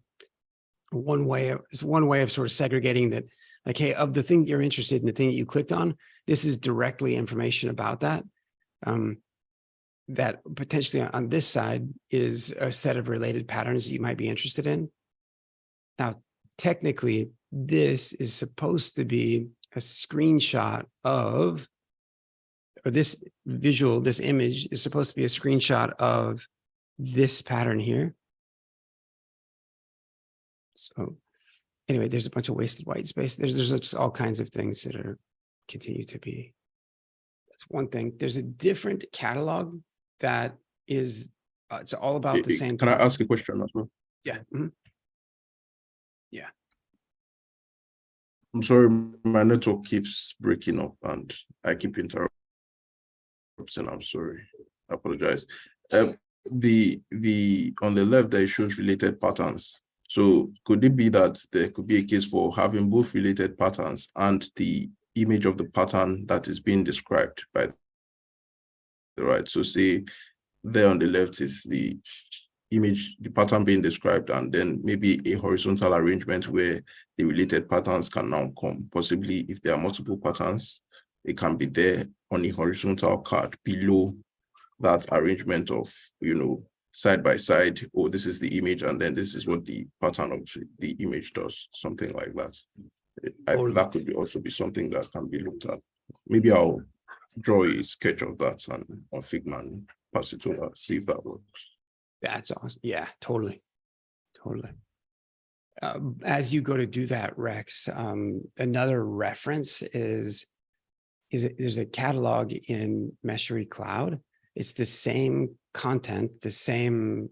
One way of sort of segregating that, like, hey, of the thing you're interested in, the thing that you clicked on, this is directly information about that. That potentially on this side is a set of related patterns that you might be interested in. Now, technically, this is supposed to be a screenshot of, or this visual, this image is supposed to be a screenshot of this pattern here. So anyway, there's a bunch of wasted white space. There's just all kinds of things that are continue to be. That's one thing. There's a different catalog that is, it's all about the same. Can I ask a question as well? Yeah. Mm-hmm. Yeah. I'm sorry, my network keeps breaking up and I keep interrupting. I'm sorry. I apologize. The on the left there it shows related patterns. So could it be that there could be a case for having both related patterns and the image of the pattern that is being described by the right? So say there on the left is the image, the pattern being described, and then maybe a horizontal arrangement where the related patterns can now come. Possibly if there are multiple patterns, it can be there on a horizontal card below that arrangement of, side by side, oh, this is the image, and then this is what the pattern of the image does, something like that. I think that could also be something that can be looked at. Maybe I'll draw a sketch of that and on Figma and pass it over, see if that works. That's awesome. Yeah, totally. Totally. As you go to do that, Rex, another reference is there's a catalog in Meshery Cloud. It's the same content, the same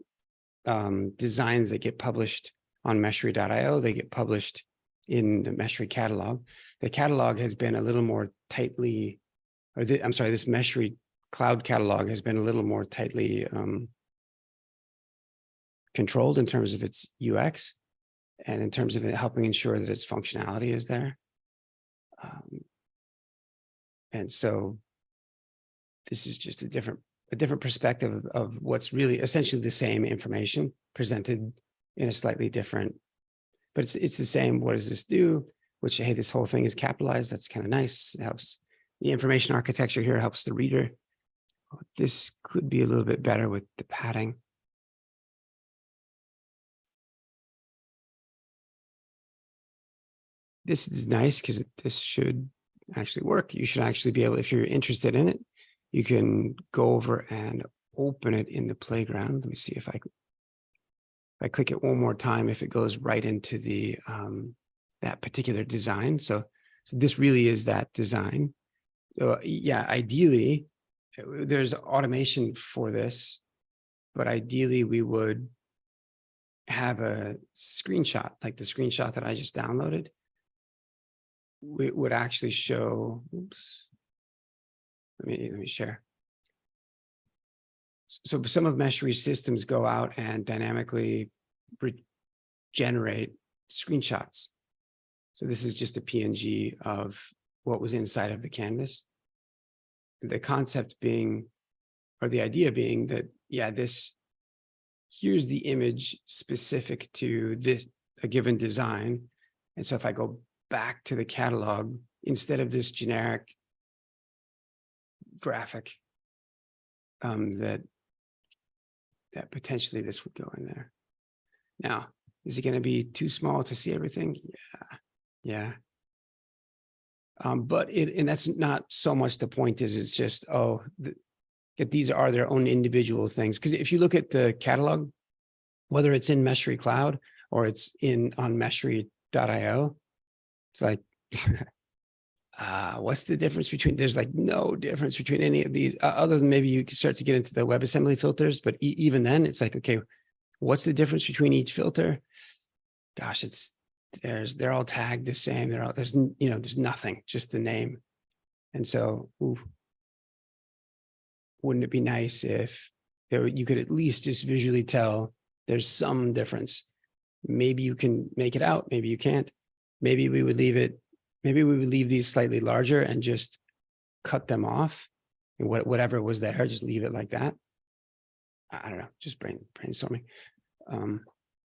designs that get published on Meshery.io. They get published in the Meshery catalog. The catalog has been a little more tightly, this Meshery Cloud catalog has been a little more tightly controlled in terms of its UX and in terms of it helping ensure that its functionality is there. And so this is just a different perspective of what's really essentially the same information presented in a slightly different, but it's the same. What does this do? Which, hey, this whole thing is capitalized. That's kind of nice. It helps the information architecture here, helps the reader. This could be a little bit better with the padding. This is nice because this should actually work. You should actually be able, if you're interested in it, you can go over and open it in the playground. Let me see if I click it one more time, if it goes right into the that particular design. So this really is that design. Yeah, ideally, there's automation for this, but ideally we would have a screenshot, like the screenshot that I just downloaded. It would actually show, oops, let me share. So some of Meshery's systems go out and dynamically generate screenshots. So this is just a PNG of what was inside of the canvas. The concept being, or the idea being that, yeah, here's the image specific to a given design. And so if I go back to the catalog, instead of this generic graphic, that potentially this would go in there. Now, is it going to be too small to see everything? Yeah. But and that's not so much the point. It's just, that these are their own individual things. Because if you look at the catalog, whether it's in Meshery Cloud or it's on Meshery.io, it's like, what's the difference between, there's like no difference between any of these, other than maybe you can start to get into the WebAssembly filters, but even then it's like, okay, what's the difference between each filter? Gosh, they're all tagged the same. There's nothing, just the name. And so, wouldn't it be nice if you could at least just visually tell there's some difference? Maybe you can make it out, maybe you can't. Maybe we would leave these slightly larger and just cut them off. And whatever was there, just leave it like that. I don't know, just brainstorming.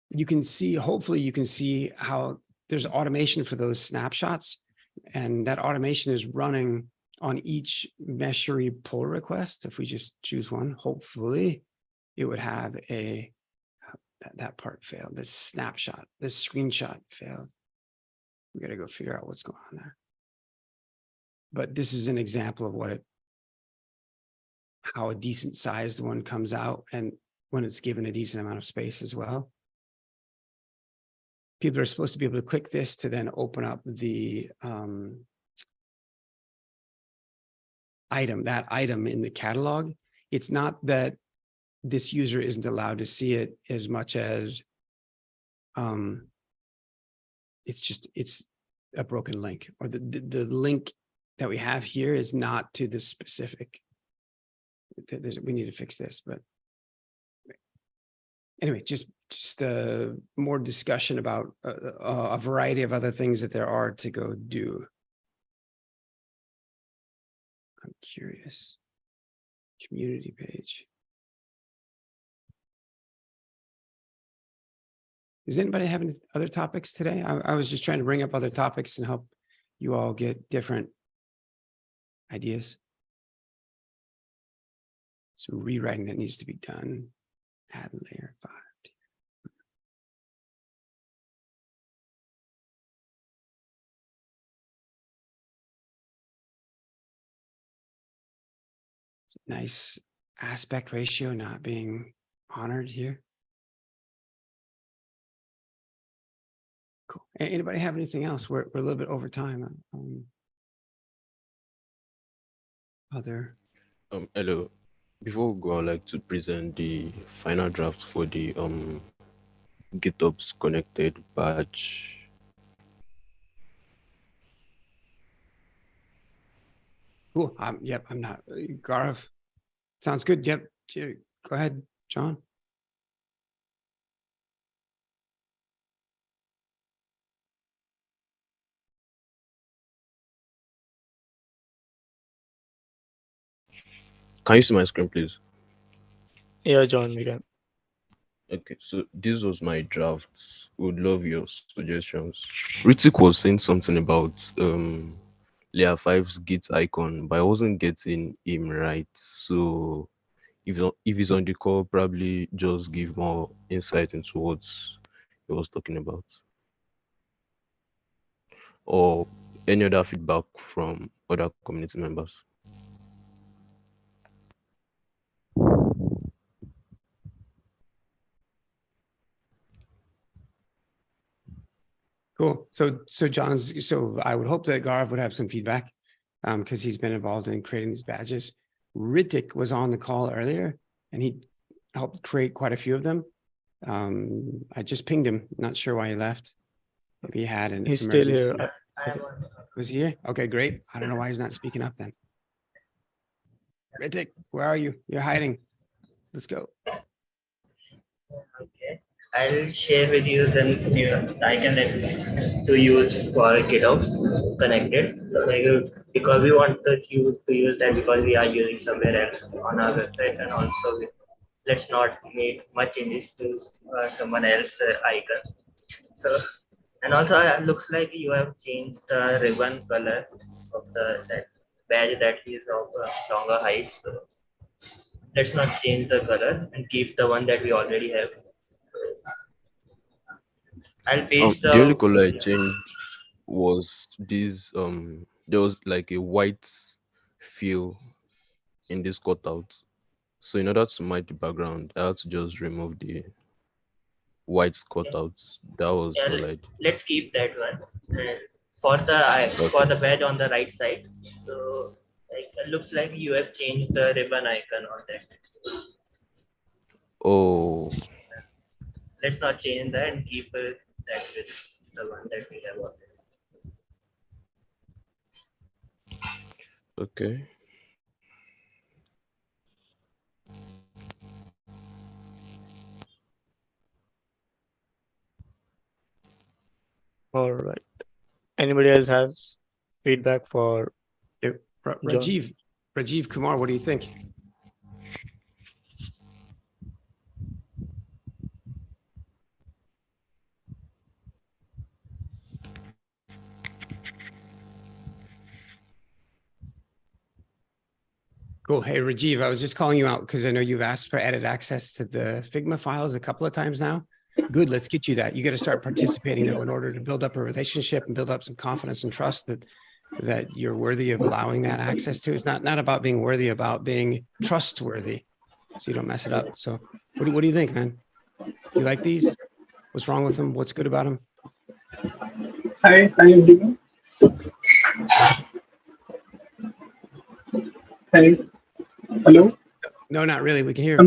You can see, hopefully you can see how there's automation for those snapshots, and that automation is running on each Meshery pull request. If we just choose one, hopefully it would have that part failed, this snapshot, this screenshot failed. We got to go figure out what's going on there. But this is an example of how a decent sized one comes out, and when it's given a decent amount of space as well. People are supposed to be able to click this to then open up the item in the catalog. It's not that this user isn't allowed to see it as much as it's a broken link, or the link that we have here is not to the specific. We need to fix this, but anyway, just more discussion about a variety of other things that there are to go do. I'm curious. Community page. Does anybody have any other topics today? I was just trying to bring up other topics and help you all get different ideas. So rewriting that needs to be done. Add layer 5. Nice aspect ratio not being honored here. Cool. Anybody have anything else? We're a little bit over time. Other. Hello. Before we go, I'd like to present the final draft for the GitOps connected badge. Cool. Yep. I'm not. Gaurav. Sounds good. Yep. Go ahead, John. Can you see my screen, please? Yeah, John, we can. Okay, so this was my drafts. Would love your suggestions. Ritik was saying something about layer 5's Git icon, but I wasn't getting him right. So if he's on the call, probably just give more insight into what he was talking about. Or any other feedback from other community members. Cool. So I would hope that Gaurav would have some feedback because he's been involved in creating these badges. Ritik was on the call earlier and he helped create quite a few of them. I just pinged him. Not sure why he left. Maybe he had an He's still emergency. here. Was he here? Okay, great. I don't know why he's not speaking up then. Ritik, where are you? You're hiding. Let's go. Okay, I'll share with you the new icon that to use for GitOps connected. Because we want you to use that because we are using somewhere else on our website, and also let's not make much changes to someone else icon. So, and also looks like you have changed the ribbon color of that badge that is of longer height. So let's not change the color and keep the one that we already have. I'll paste The only color I changed was this there was like a white feel in this cutout. So in order to match the background, I had to just remove the white cutouts. That was all I did. Let's keep that one. And for the badge on the right side. So it looks like you have changed the ribbon icon on that. Oh. Let's not change that and keep that with the one that we have already. Okay. All right. Anybody else has feedback for Rajiv Kumar, what do you think? Cool. Hey, Rajiv, I was just calling you out because I know you've asked for edit access to the Figma files a couple of times now. Good, let's get you that. You got to start participating though in order to build up a relationship and build up some confidence and trust that you're worthy of allowing that access to. It's not about being worthy, about being trustworthy, so you don't mess it up. So what do you think, man? You like these? What's wrong with them? What's good about them? Hi, how are you doing? Hey. Hello? No, not really. We can hear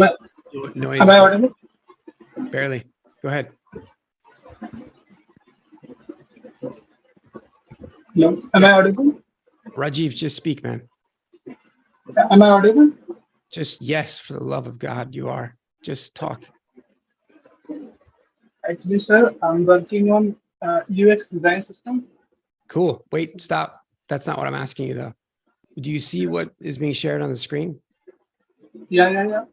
noise. Am I audible? Barely. Go ahead. Hello? Am I audible? Rajiv, just speak, man. Am I audible? Just yes, for the love of God, you are. Just talk. Actually, sir, I'm working on UX design system. Cool. Wait, stop. That's not what I'm asking you, though. Do you see what is being shared on the screen? Yeah.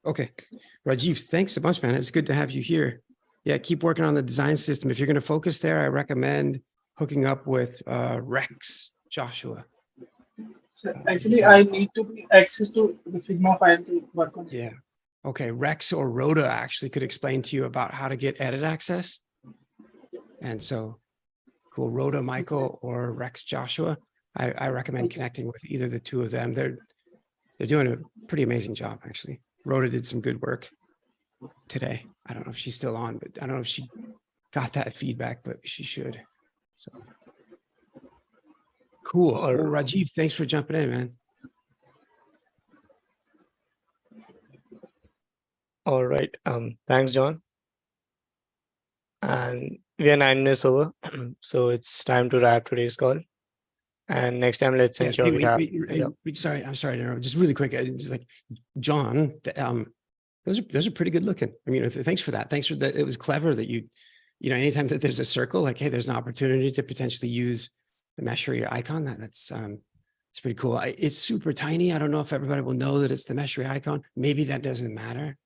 Okay. Rajiv, thanks a bunch, man. It's good to have you here. Yeah, keep working on the design system. If you're going to focus there, I recommend hooking up with Rex Joshua. So actually, I need to be access to the Figma file to work on it. Yeah. Okay. Rex or Rhoda actually could explain to you about how to get edit access. And so, cool. Rhoda, Michael, or Rex Joshua. I recommend connecting with either the two of them. They're doing a pretty amazing job, actually. Rhoda did some good work today. I don't know if she's still on, but I don't know if she got that feedback, but she should. So cool. Well, Rajiv, thanks for jumping in, man. All right. Thanks, John. And we are 9 minutes over, so it's time to wrap today's call. And next time, let's ensure Hey, we have. sorry, I'm sorry to interrupt. Just really quick, just like John, those are pretty good looking. I mean, thanks for that. Thanks for that. It was clever that you know, anytime that there's a circle, like, hey, there's an opportunity to potentially use the Meshri icon. That's it's pretty cool. It's super tiny. I don't know if everybody will know that it's the Meshri icon. Maybe that doesn't matter.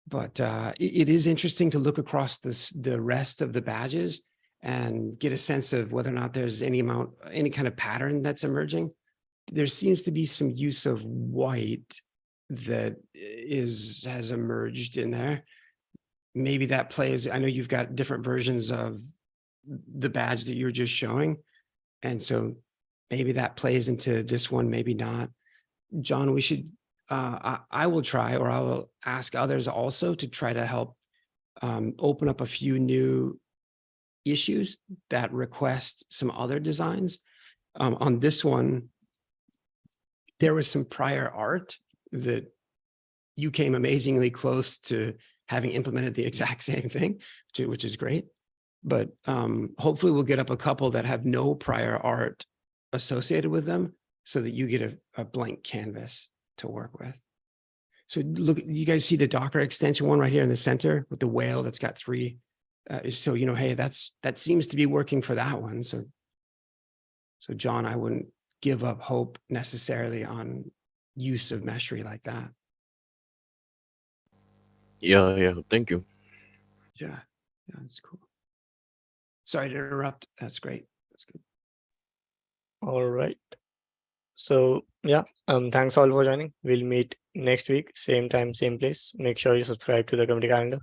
But it is interesting to look across the rest of the badges and get a sense of whether or not there's any kind of pattern that's emerging. There seems to be some use of white that has emerged in there. Maybe that plays, I know you've got different versions of the badge that you're just showing. And so maybe that plays into this one, maybe not. John, we should, I will try, or I will ask others also to try to help open up a few new issues that request some other designs. On this one, there was some prior art that you came amazingly close to having implemented the exact same thing, which is great. But hopefully we'll get up a couple that have no prior art associated with them so that you get a blank canvas to work with. So look, you guys see the Docker extension one right here in the center with the whale that's got 3. So, you know, hey, that seems to be working for that one. So John, I wouldn't give up hope necessarily on use of Meshri like that. Yeah, thank you. Yeah, that's cool. Sorry to interrupt. That's great. That's good. All right. So yeah, thanks all for joining. We'll meet next week, same time, same place. Make sure you subscribe to the community calendar.